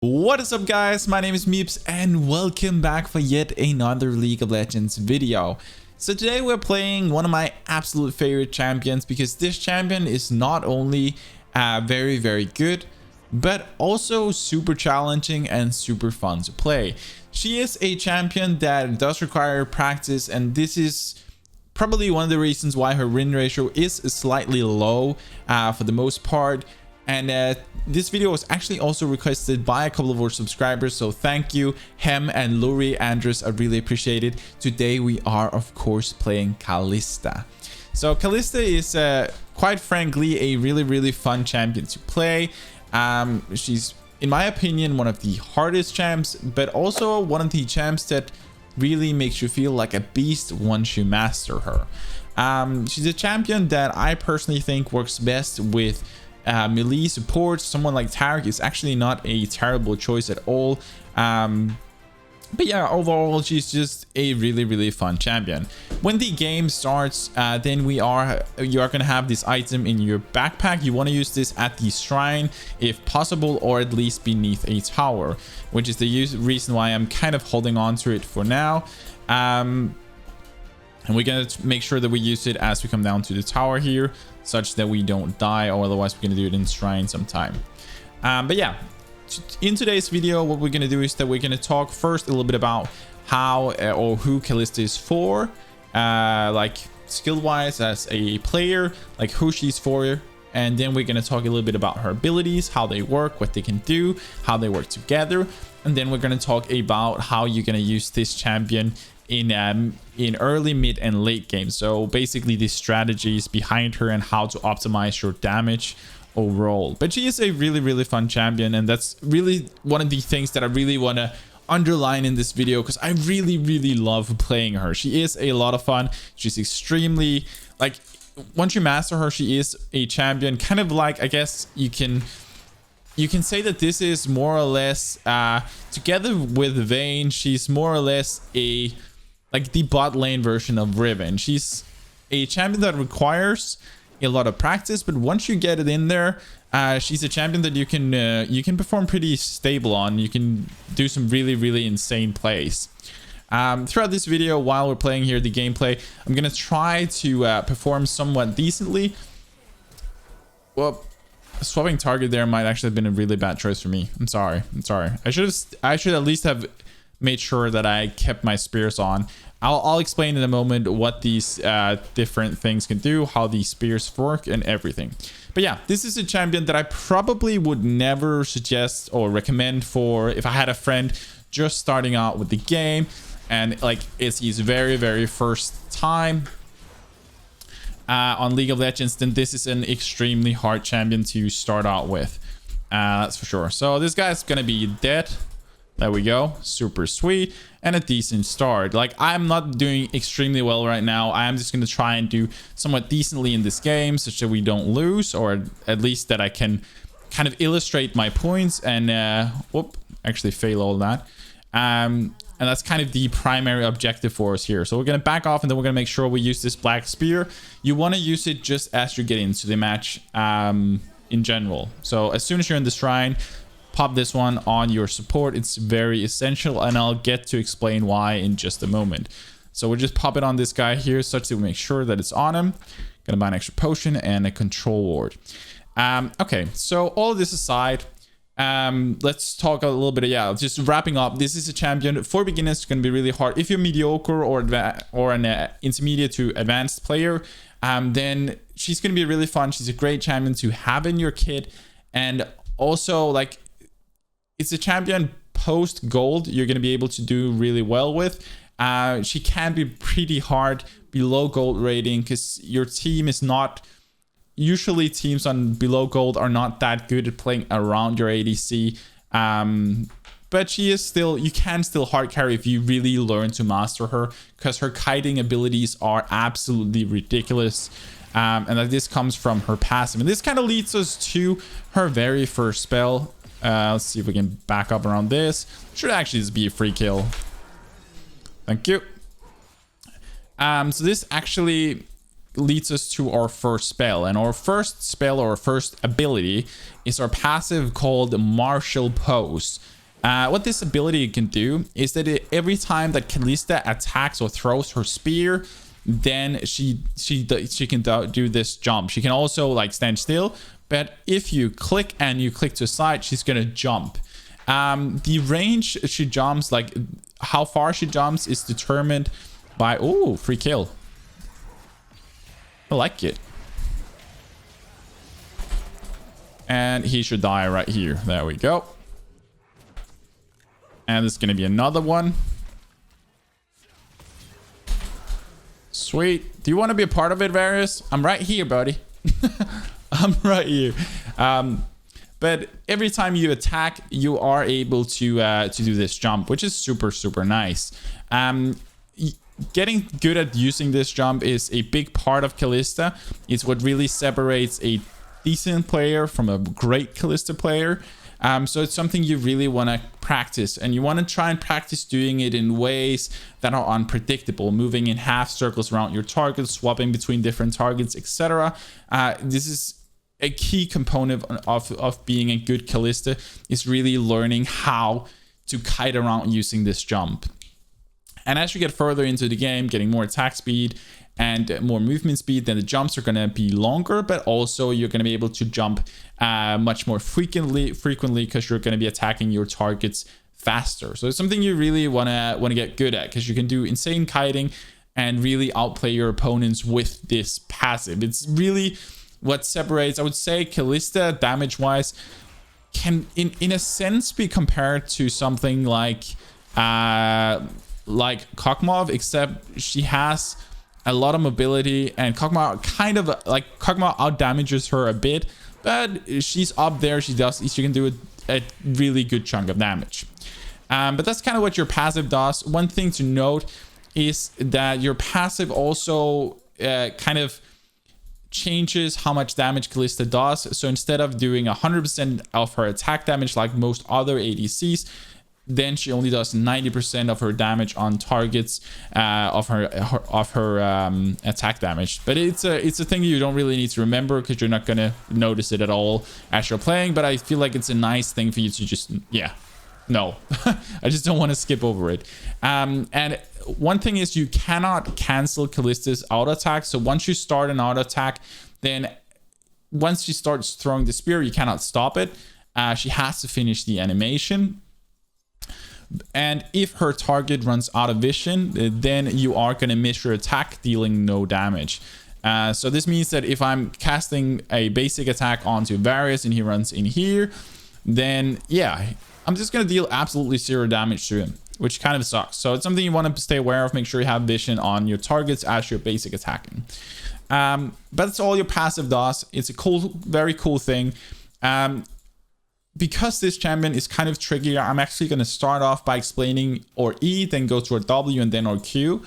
What is up, guys? My name is MipZ and welcome back for yet another League of Legends video. So today we're playing one of my absolute favorite champions because this champion is not only very good, but also super challenging and super fun to play. She is a champion that does require practice, and this is probably one of the reasons why her win ratio is slightly low for the most part. And this video was actually also requested by a couple of our subscribers, so thank you, Hem and Luri Andres. I really appreciate it. Today we are of course playing Kalista. So Kalista is quite frankly a really fun champion to play. She's, in my opinion, one of the hardest champs, but also one of the champs that really makes you feel like a beast once you master her. She's a champion that I personally think works best with melee support. Someone like Tarek is actually not a terrible choice at all. But yeah, overall she's just a really fun champion. When the game starts, then you are gonna have this item in your backpack. You want to use this at the shrine if possible, or at least beneath a tower, which is the reason why I'm kind of holding on to it for now. And we're going to make sure that we use it as we come down to the tower here, such that we don't die, or otherwise we're going to do it in shrine sometime. But yeah, in today's video, what we're going to do is that we're going to talk first a little bit about how or who Kalista is for, like skill-wise as a player, like who she's for. And then we're going to talk a little bit about her abilities, how they work, what they can do, how they work together. And then we're going to talk about how you're going to use this champion in early, mid, and late game. So basically the strategies behind her and how to optimize your damage overall. But she is a really fun champion, and that's really one of the things that I really want to underline in this video, because I really love playing her. She is a lot of fun. She's extremely, like, once you master her, she is a champion, kind of like, I guess you can say that this is more or less together with Vayne, she's more or less like the bot lane version of Riven. She's a champion that requires a lot of practice, but once you get it in there, she's a champion that you can perform pretty stable on. You can do some really insane plays. Throughout this video, while we're playing here the gameplay, I'm gonna try to perform somewhat decently. Well, swapping target there might actually have been a really bad choice for me. I'm sorry. I should at least have made sure that I kept my spears on. I'll explain in a moment what these different things can do, how these spears work, and everything. But yeah, this is a champion that I probably would never suggest or recommend for if I had a friend just starting out with the game and like it's his very first time on League of Legends. Then this is an extremely hard champion to start out with, that's for sure. So this guy's gonna be dead. There we go. Super sweet. And a decent start. Like, I'm not doing extremely well right now. I am just going to try and do somewhat decently in this game, such that we don't lose, or at least that I can kind of illustrate my points and actually fail all that. And that's kind of the primary objective for us here. So we're going to back off, and then we're going to make sure we use this black spear. You want to use it just as you get into the match in general. So as soon as you're in the shrine, pop this one on your support. It's very essential, and I'll get to explain why in just a moment. So we'll just pop it on this guy here, such that we make sure that it's on him. Gonna buy an extra potion and a control ward. Okay, so all of this aside, let's talk a little bit. Yeah, just wrapping up. This is a champion for beginners. It's gonna be really hard. If you're mediocre or an intermediate to advanced player, then she's gonna be really fun. She's a great champion to have in your kit, and also, like, it's a champion post gold you're going to be able to do really well with. She can be pretty hard below gold rating, because your team is not, usually teams on below gold are not that good at playing around your ADC. But she is still, you can still hard carry if you really learn to master her, because her kiting abilities are absolutely ridiculous. And that this comes from her passive, and this kind of leads us to her very first spell. Let's see if we can back up around this. Should actually just be a free kill. Thank you. So this actually leads us to our first spell, and our first spell or first ability is our passive called Martial Pose. What this ability can do is that every time that Kalista attacks or throws her spear, then she can do this jump. She can also like stand still, but if you click and you click to the side, she's gonna jump. The range she jumps, like how far she jumps, is determined by free kill. I like it. And he should die right here. There we go. And there's gonna be another one. Sweet. Do you want to be a part of it, Varus? I'm right here, buddy. I'm right here. But every time you attack, you are able to do this jump, which is super, super nice. Getting good at using this jump is a big part of Kalista. It's what really separates a decent player from a great Kalista player. So it's something you really want to practice, and you want to try and practice doing it in ways that are unpredictable, moving in half circles around your target, swapping between different targets, etc. This is a key component of being a good Kalista, is really learning how to kite around using this jump. And as you get further into the game, getting more attack speed and more movement speed, then the jumps are going to be longer, but also you're going to be able to jump much more frequently because you're going to be attacking your targets faster. So it's something you really want to get good at, because you can do insane kiting and really outplay your opponents with this passive. It's really what separates, I would say, Kalista damage wise can in a sense be compared to something like Kog'Maw, except she has a lot of mobility, and Kog'Maw kind of like Kog'Maw out damages her a bit, but she's up there. She can do a really good chunk of damage. But that's kind of what your passive does. One thing to note is that your passive also kind of changes how much damage Kalista does. So instead of doing 100% of her attack damage like most other ADCs, then she only does 90% of her damage on targets of her attack damage. But it's a thing you don't really need to remember, because you're not gonna notice it at all as you're playing. But I feel like it's a nice thing for you to just no. I just don't want to skip over it. And one thing is, you cannot cancel Kalista's auto attack. So once you start an auto attack, then once she starts throwing the spear, you cannot stop it. She has to finish the animation. And if her target runs out of vision, then you are going to miss your attack, dealing no damage. So this means that if I'm casting a basic attack onto Varus and he runs in here, then yeah, I'm just going to deal absolutely 0 damage to him, which kind of sucks. So it's something you want to stay aware of. Make sure you have vision on your targets as you're basic attacking. But that's all your passive does. It's a cool, very cool thing. Because this champion is kind of tricky, I'm actually going to start off by explaining our E, then go to our W, and then our Q.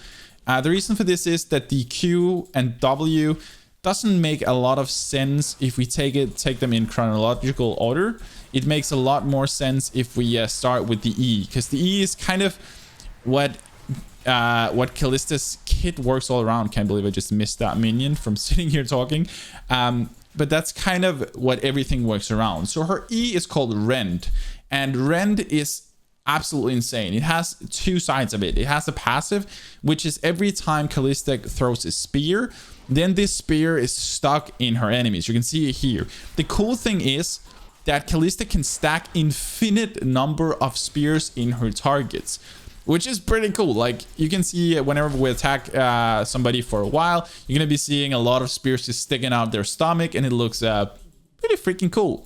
The reason for this is that the Q and W doesn't make a lot of sense if we take them in chronological order. It makes a lot more sense if we start with the E, because the E is kind of what Kalista's kit works all around. Can't believe I just missed that minion from sitting here talking. But that's kind of what everything works around. So her E is called Rend, and Rend is absolutely insane. It has two sides of it. It has a passive, which is every time Kalista throws a spear, then this spear is stuck in her enemies. You can see it here. The cool thing is that Kalista can stack infinite number of spears in her targets, which is pretty cool. Like, you can see whenever we attack somebody for a while, you're gonna be seeing a lot of spears just sticking out their stomach, and it looks pretty freaking cool.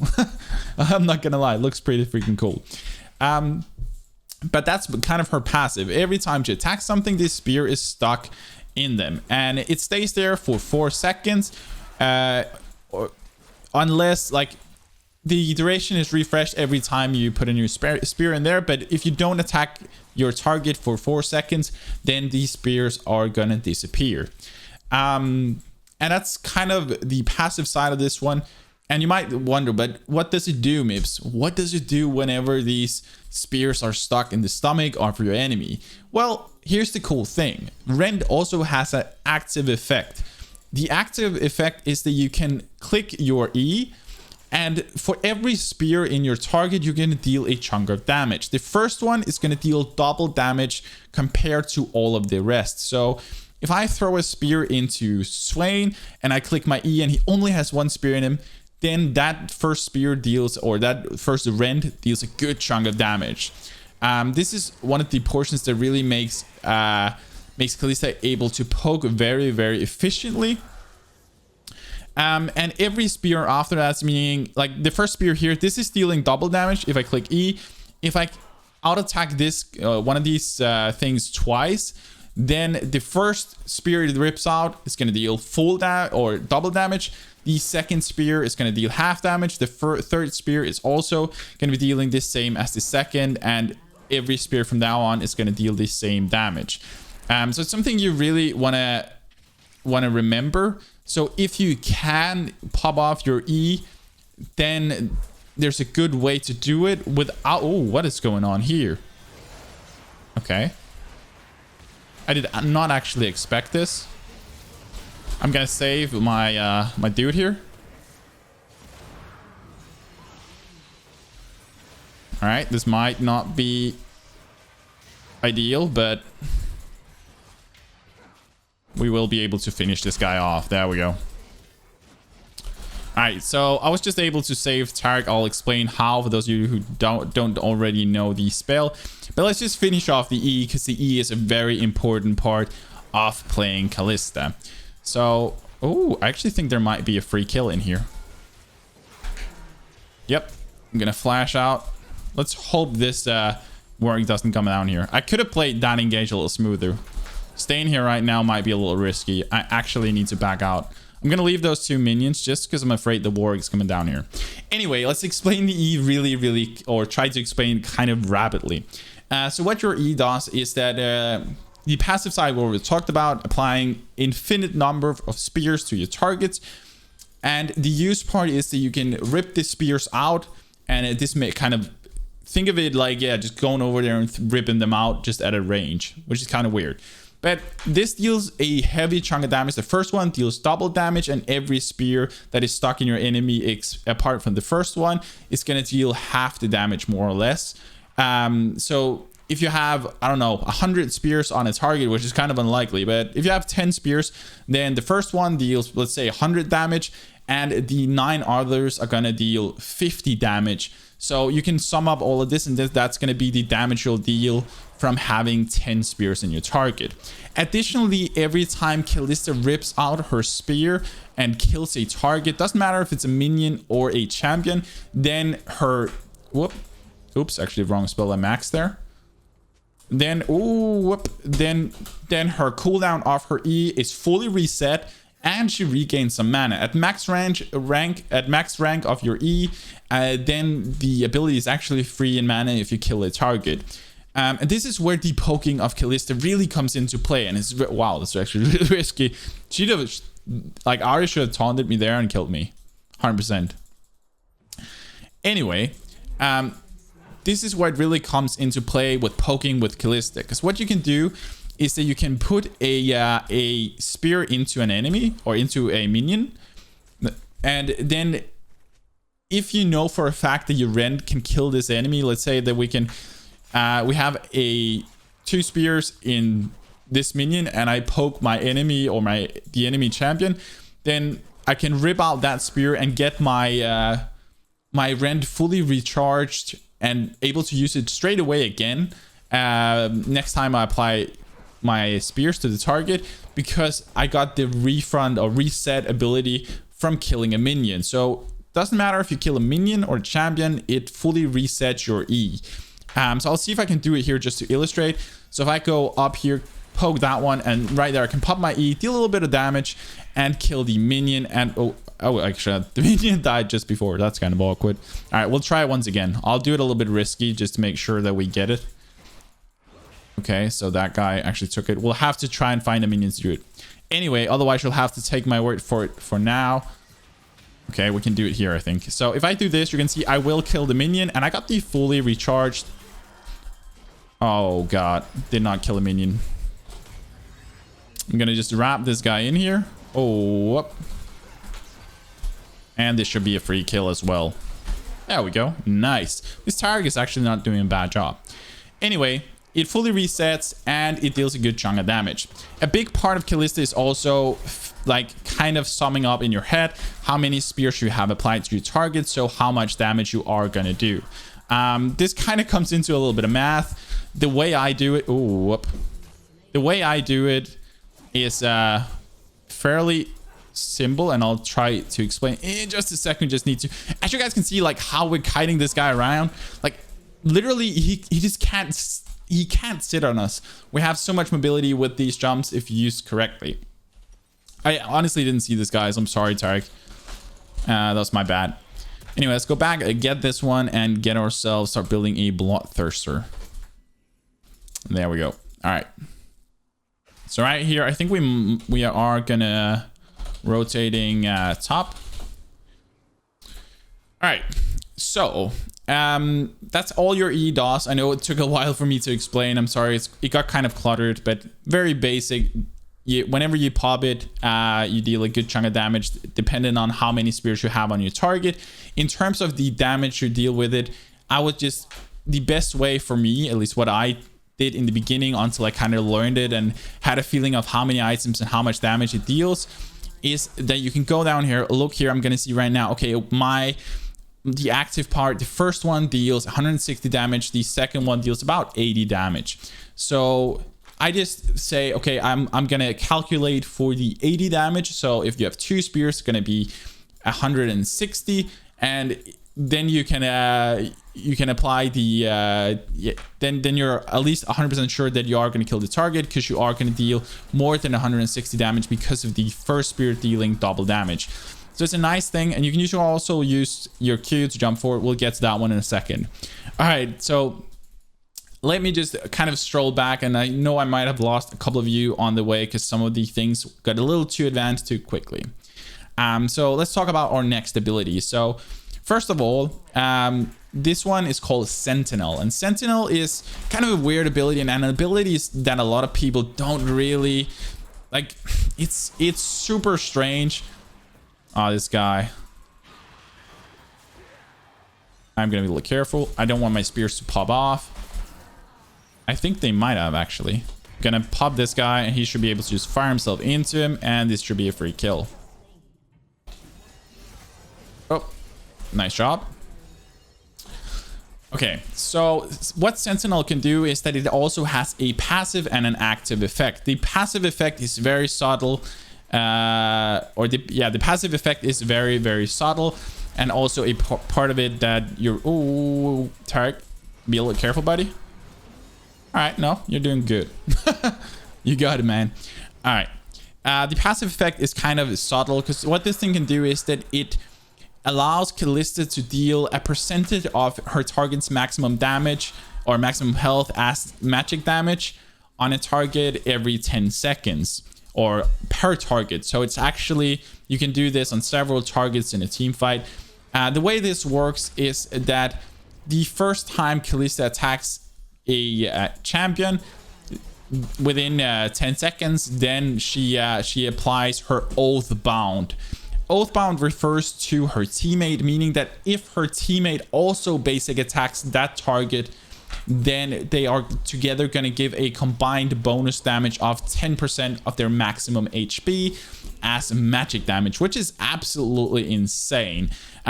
I'm not gonna lie, it looks pretty freaking cool. But that's kind of her passive. Every time she attacks something, this spear is stuck in them, and it stays there for 4 seconds, unless like the duration is refreshed every time you put a new spear in there. But if you don't attack your target for 4 seconds, then these spears are gonna disappear. And that's kind of the passive side of this one. And you might wonder, but what does it do, MipZ? What does it do whenever these spears are stuck in the stomach of your enemy? Well, here's the cool thing. Rend also has an active effect. the active effect is that you can click your E, and for every spear in your target, you're going to deal a chunk of damage. The first one is going to deal double damage compared to all of the rest. So if I throw a spear into Swain and I click my E and he only has one spear in him, then that first spear deals, or that first rend deals a good chunk of damage. This is one of the portions that really makes Kalista able to poke very, very efficiently. And every spear after that, meaning like the first spear here, this is dealing double damage if I click E. If I out attack this one of these things twice, then the first spear it rips out is going to deal full damage or double damage. The second spear is going to deal half damage. The third spear is also going to be dealing the same as the second, and every spear from now on is going to deal the same damage. So it's something you really want to remember. So if you can pop off your E, then there's a good way to do it without... Oh, what is going on here? Okay. I did not actually expect this. I'm gonna save my my dude here. All right, this might not be ideal, but we will be able to finish this guy off. There we go. All right, so I was just able to save Tarek. I'll explain how for those of you who don't already know the spell. But let's just finish off the E, because the E is a very important part of playing Kalista. So, oh, I actually think there might be a free kill in here. Yep, I'm gonna flash out. Let's hope this warg doesn't come down here. I could have played that engage a little smoother. Staying here right now might be a little risky. I actually need to back out. I'm gonna leave those two minions just because I'm afraid the warg is coming down here. Anyway, let's explain the E really, or try to explain kind of rapidly. So what your E does is that the passive side, what we talked about, applying infinite number of spears to your targets. And the use part is that you can rip the spears out, and this may kind of think of it like, yeah, just going over there and ripping them out just at a range, which is kind of weird. But this deals a heavy chunk of damage. The first one deals double damage, and every spear that is stuck in your enemy, apart from the first one, is going to deal half the damage, more or less. So if you have, I don't know, 100 spears on a target, which is kind of unlikely, but if you have 10 spears, then the first one deals, let's say, 100 damage, and the 9 others are going to deal 50 damage. So you can sum up all of this, and that's going to be the damage you'll deal from having 10 spears in your target. Additionally, every time Kalista rips out her spear and kills a target, doesn't matter if it's a minion or a champion, then her... Oops, actually wrong spell, I maxed there. Then, then her cooldown of her E is fully reset, and she regains some mana. At max rank of your E, then the ability is actually free in mana if you kill a target. And this is where the poking of Kalista really comes into play, and it's wow, this is actually really risky. She'd have, like, Ari should have taunted me there and killed me, 100%. Anyway, this is where it really comes into play with poking with Kalista, because what you can do is that you can put a spear into an enemy or into a minion, and then if you know for a fact that your Rend can kill this enemy, let's say that we have 2 spears in this minion, and I poke my enemy or the enemy champion, then I can rip out that spear and get my my Rend fully recharged and able to use it straight away again next time I apply my spears to the target, because I got the refund or reset ability from killing a minion. So doesn't matter if you kill a minion or a champion, it fully resets your E. So I'll see if I can do it here just to illustrate. So if I go up here, poke that one, and right there I can pop my E, deal a little bit of damage, and kill the minion. And oh actually the minion died just before. That's kind of awkward. All right, we'll try it once again. I'll do it a little bit risky just to make sure that we get it. Okay, so that guy actually took it. We'll have to try and find a minion to do it. Anyway, otherwise you'll have to take my word for it for now. Okay, we can do it here, I think. So if I do this, you can see I will kill the minion, and I got the fully recharged. Oh god, did not kill a minion. I'm gonna just wrap this guy in here. Oh, whoop. And this should be a free kill as well. There we go. Nice. This target is actually not doing a bad job. Anyway, it fully resets and it deals a good chunk of damage. A big part of Kalista is also like kind of summing up in your head how many spears you have applied to your target, so how much damage you are gonna do. This kind of comes into a little bit of math. The way I do it, the way I do it is fairly simple, and I'll try to explain in just a second. Just need to, as you guys can see, like how we're kiting this guy around. Like literally, he just can't sit on us. We have so much mobility with these jumps if used correctly. I honestly didn't see this, guys. I'm sorry, Tarek. That was my bad. Anyway, let's go back, get this one, and get ourselves, start building a Bloodthirster. There we go. All right. So right here, I think we are gonna rotating top. All right. So that's all your E does. I know it took a while for me to explain. I'm sorry. It got kind of cluttered, but very basic. Whenever you pop it, you deal a good chunk of damage depending on how many spears you have on your target. In terms of the damage you deal with it, I would just, the best way for me, at least what I did in the beginning until I kind of learned it and had a feeling of how many items and how much damage it deals, is that you can go down here, look here, I'm gonna see right now, okay, the active part, the first one deals 160 damage, the second one deals about 80 damage. So I just say, okay, I'm gonna calculate for the 80 damage. So if you have 2 spears, it's gonna be 160, and then you can apply the then you're at least 100% sure that you are going to kill the target, because you are going to deal more than 160 damage because of the first spear dealing double damage. So it's a nice thing, and you can usually also use your Q to jump forward. We'll get to that one in a second. All right, so let me just kind of stroll back, and I know I might have lost a couple of you on the way because some of the things got a little too advanced too quickly. So let's talk about our next ability. So first of all, this one is called Sentinel, and Sentinel is kind of a weird ability, and an ability that a lot of people don't really like. It's super strange. Oh, this guy. I'm gonna be a little careful. I don't want my spears to pop off. I think they might have actually. Gonna pop this guy, and he should be able to just fire himself into him, and this should be a free kill. Oh, nice job. Okay, so what Sentinel can do is that it also has a passive and an active effect. The passive effect is very subtle, the passive effect is very, very subtle, and also a part of it that you're, oh, Tarek, be a little careful, buddy. All right, no, you're doing good. You got it, man. All right, the passive effect is kind of subtle, because what this thing can do is that it allows Kalista to deal a percentage of her target's maximum damage or maximum health as magic damage on a target every 10 seconds or per target. So it's actually, you can do this on several targets in a team fight. The way this works is that the first time Kalista attacks a champion within 10 seconds, then she applies her Oathbound. Oathbound refers to her teammate, meaning that if her teammate also basic attacks that target, then they are together going to give a combined bonus damage of 10% of their maximum HP as magic damage, which is absolutely insane.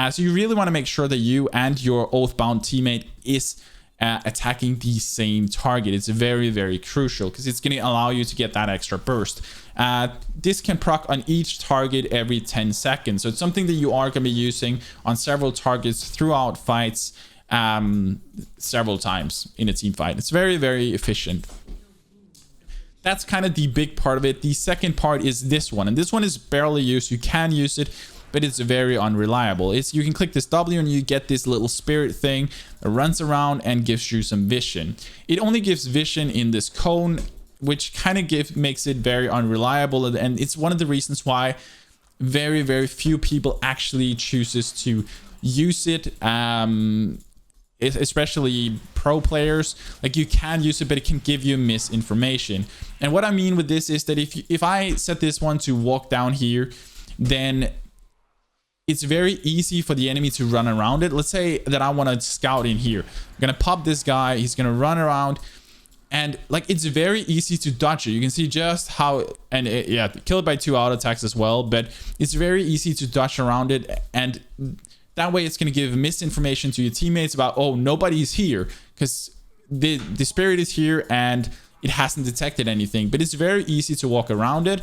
So you really want to make sure that you and your Oathbound teammate is attacking the same target. It's very, very crucial because it's going to allow you to get that extra burst. This can proc on each target every 10 seconds. So it's something that you are going to be using on several targets throughout fights, several times in a team fight. It's very, very efficient. That's kind of the big part of it. The second part is this one, and this one is barely used. You can use it, but it's very unreliable. You can click this W and you get this little spirit thing that runs around and gives you some vision. It only gives vision in this cone, which kind of makes it very unreliable, and it's one of the reasons why very, very few people actually chooses to use it. especially pro players, like you can use it, but it can give you misinformation. And what I mean with this is that if I set this one to walk down here, then it's very easy for the enemy to run around it. Let's say that I want to scout in here. I'm gonna pop this guy, he's gonna run around, and like it's very easy to dodge it. You can see just how, and yeah, kill it by 2 auto attacks as well, but it's very easy to dodge around it, and that way it's going to give misinformation to your teammates about, oh, nobody's here, because the spirit is here and it hasn't detected anything. But it's very easy to walk around it,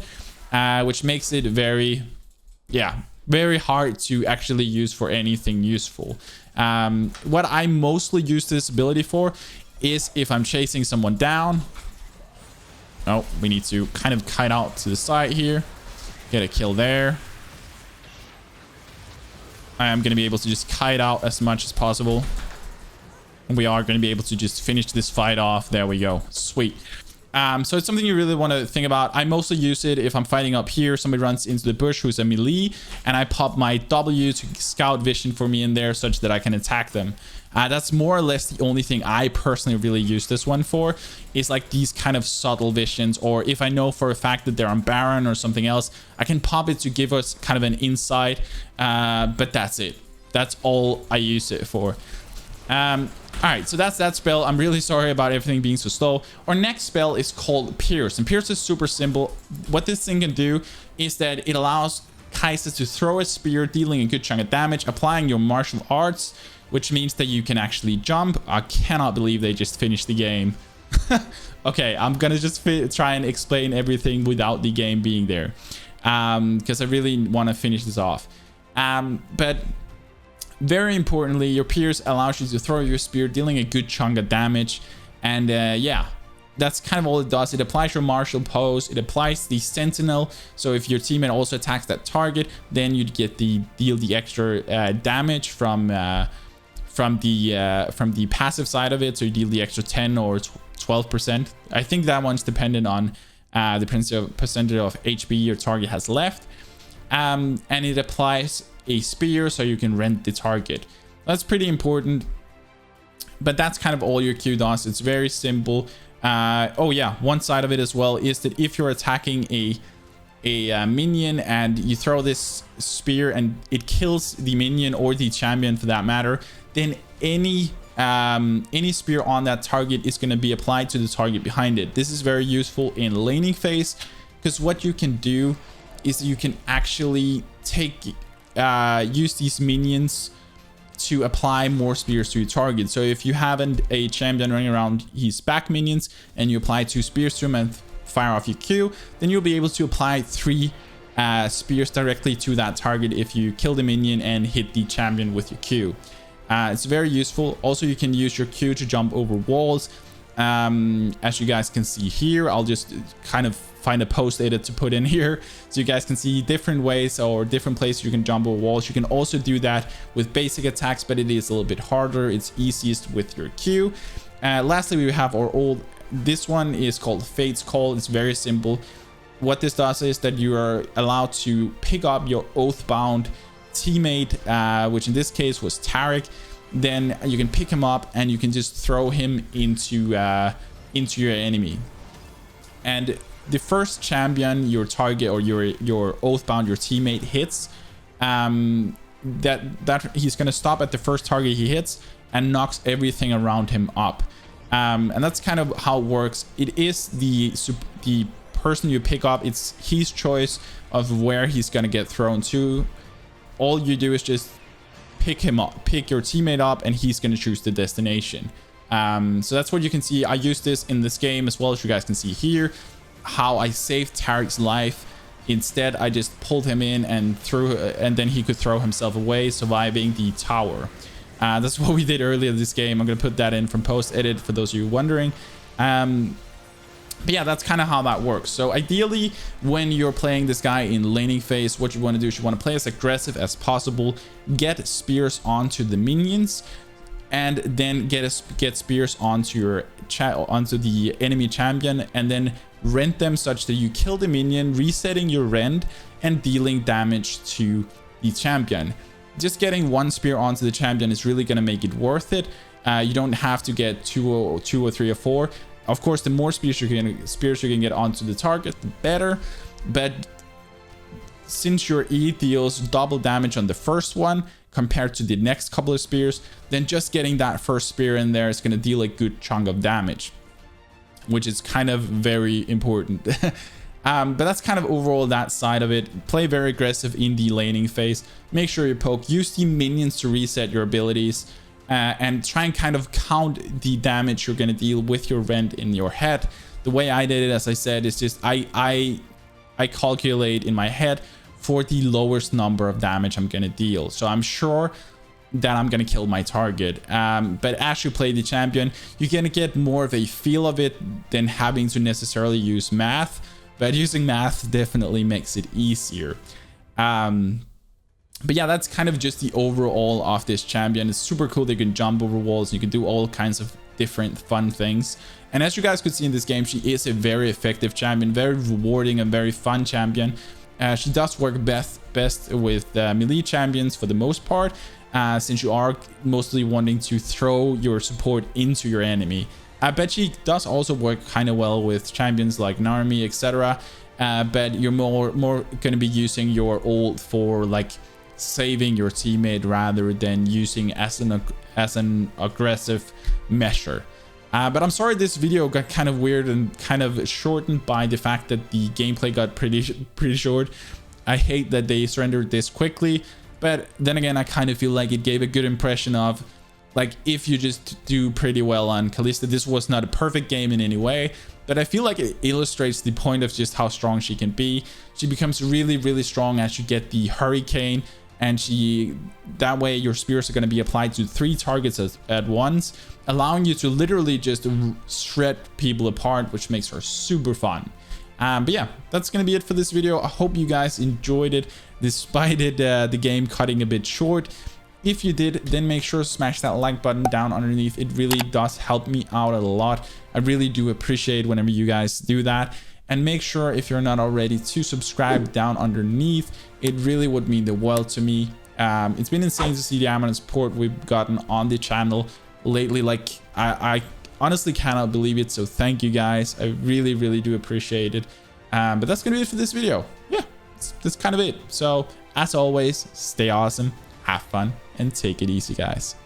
which makes it very hard to actually use for anything useful. What I mostly use this ability for is if I'm chasing someone down. Oh, we need to kind of kite out to the side here, get a kill there. I am going to be able to just kite out as much as possible. And we are going to be able to just finish this fight off. There we go. Sweet. So it's something you really want to think about. I mostly use it if I'm fighting up here, somebody runs into the bush who's a melee, and I pop my W to scout vision for me in there such that I can attack them. That's more or less the only thing I personally really use this one for, is like these kind of subtle visions, or if I know for a fact that they're on Baron or something else, I can pop it to give us kind of an insight, but that's it. That's all I use it for. All right, so that's that spell. I'm really sorry about everything being so slow. Our next spell is called Pierce, and Pierce is super simple. What this thing can do is that it allows KALISTA to throw a spear, dealing a good chunk of damage, applying your martial arts, which means that you can actually jump. I cannot believe they just finished the game. Okay, I'm gonna just try and explain everything without the game being there, because I really want to finish this off. But very importantly, your Pierce allows you to throw your spear, dealing a good chunk of damage. And yeah, that's kind of all it does. It applies your martial pose, it applies the Sentinel, so if your teammate also attacks that target, then you'd get deal the extra damage from the passive side of it, so you deal the extra 10 or 12%. I think that one's dependent on the percentage of HP your target has left. And it applies a spear, so you can rend the target. That's pretty important, but that's kind of all your Q does. It's very simple. Oh yeah, one side of it as well is that if you're attacking a minion and you throw this spear and it kills the minion or the champion for that matter, then any spear on that target is going to be applied to the target behind it. This is very useful in laning phase, because what you can do is you can actually use these minions to apply more spears to your target. So if you have a champion running around his back minions and you apply 2 spears to him and fire off your Q, then you'll be able to apply 3 spears directly to that target if you kill the minion and hit the champion with your Q. It's very useful. Also, you can use your Q to jump over walls. As you guys can see here, I'll just kind of find a post edit to put in here so you guys can see different ways or different places you can jump over walls. You can also do that with basic attacks, but it is a little bit harder. It's easiest with your Q. Lastly, we have this one is called Fate's Call. It's very simple. What this does is that you are allowed to pick up your Oathbound teammate, which in this case was Tarek. Then you can pick him up and you can just throw him into your enemy. And the first champion your target or your Oathbound, your teammate hits, that he's going to stop at the first target he hits and knocks everything around him up. And that's kind of how it works. It is the person you pick up, it's his choice of where he's going to get thrown to. All you do is just pick him up, pick your teammate up, and he's going to choose the destination. So that's what you can see. I use this in this game as well, as you guys can see here, how I saved Tarek's life. Instead, I just pulled him in and and then he could throw himself away, surviving the tower. That's what we did earlier this game. I'm going to put that in from post edit for those of you wondering. But yeah, that's kind of how that works. So ideally, when you're playing this guy in laning phase, what you want to do is you want to play as aggressive as possible, get spears onto the minions, and then get spears onto the enemy champion, and then rend them such that you kill the minion, resetting your rend and dealing damage to the champion. Just getting one spear onto the champion is really going to make it worth it. You don't have to get two or three or four. Of course, the more spears you can get onto the target, the better. But since your E deals double damage on the first one compared to the next couple of spears, then just getting that first spear in there is going to deal a good chunk of damage, which is kind of very important. But that's kind of overall that side of it. Play very aggressive in the laning phase. Make sure you poke. Use the minions to reset your abilities. And try and kind of count the damage you're going to deal with your Rend in your head. The way I did it, as I said, is just I calculate in my head for the lowest number of damage I'm going to deal. So I'm sure that I'm going to kill my target. But as you play the champion, you're going to get more of a feel of it than having to necessarily use math. But using math definitely makes it easier. But yeah, that's kind of just the overall of this champion. It's super cool. They can jump over walls. You can do all kinds of different fun things. And as you guys could see in this game, she is a very effective champion, very rewarding and very fun champion. She does work best with melee champions for the most part, since you are mostly wanting to throw your support into your enemy. But she does also work kind of well with champions like Narmi, etc. But you're more going to be using your ult for like saving your teammate rather than using as an aggressive measure. But I'm sorry this video got kind of weird and kind of shortened by the fact that the gameplay got pretty short. I hate that they surrendered this quickly, but then again, I kind of feel like it gave a good impression of, like, if you just do pretty well on Kalista. This was not a perfect game in any way, but I feel like it illustrates the point of just how strong she can be. She becomes really, really strong as you get the Hurricane, and that way your spears are going to be applied to 3 targets at once, allowing you to literally just shred people apart, which makes her super fun. But yeah, that's going to be it for this video. I hope you guys enjoyed it, despite the game cutting a bit short. If you did, then make sure to smash that like button down underneath. It really does help me out a lot. I really do appreciate whenever you guys do that. And make sure, if you're not already, to subscribe down underneath. It really would mean the world to me. It's been insane to see the amount of support we've gotten on the channel lately. Like, I honestly cannot believe it. So thank you guys. I really, really do appreciate it. But that's gonna be it for this video. Yeah, that's kind of it. So as always, stay awesome, have fun, and take it easy, guys.